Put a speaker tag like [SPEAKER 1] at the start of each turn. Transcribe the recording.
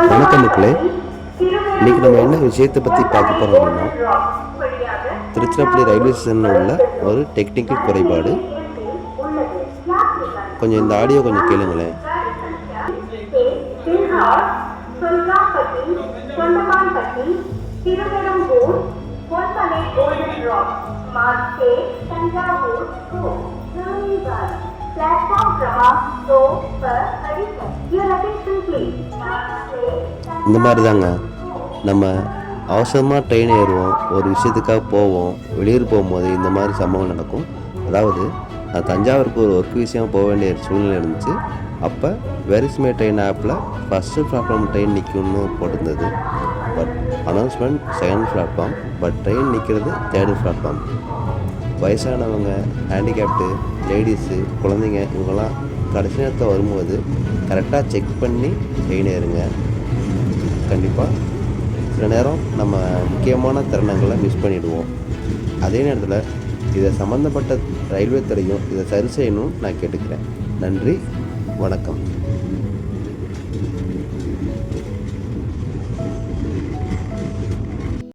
[SPEAKER 1] வணக்கம் மக்களே. இன்றைக்கி நம்ம என்ன விஷயத்தை பற்றி பார்க்க போகிறோம் அப்படின்னா, திருச்சிராப்பள்ளி ரயில்வே ஸ்டேஷனில் உள்ள ஒரு டெக்னிக்கல் குறைபாடு. கொஞ்சம் இந்த ஆடியோ கொஞ்சம் கேளுங்களேன். இந்த மாதிரி தாங்க நம்ம அவசரமாக ட்ரெயின் ஏறுவோம், ஒரு விஷயத்துக்காக போவோம், வெளியூர் போகும்போது இந்த மாதிரி சம்பவம் நடக்கும். அதாவது நான் தஞ்சாவூருக்கு ஒரு ஒர்க் விஷயம் போக வேண்டிய சூழ்நிலை இருந்துச்சு. அப்போ வெரிஸ்மே ட்ரெயின் ஆப்பில் ஃபஸ்ட்டு பிளாட்ஃபார்ம் ட்ரெயின் நிற்கும்னு போட்டிருந்தது. But announcement second platform, but train நிற்கிறது தேர்டு பிளாட்ஃபார்ம். வயசானவங்க, ஹேண்டிகேப்டு, லேடிஸு, குழந்தைங்க இவங்கெல்லாம் கடைசி நேரத்தில் வரும்போது கரெக்டாக செக் பண்ணி ட்ரெயின் ஏறுங்க. கண்டிப்பாக சில நேரம் நம்ம முக்கியமான தருணங்களை மிஸ் பண்ணிவிடுவோம். அதே நேரத்தில் இதை சம்மந்தப்பட்ட ரயில்வே துறையும் இதை சரி செய்யணும்னு நான் கேட்டுக்கிறேன். நன்றி, வணக்கம்.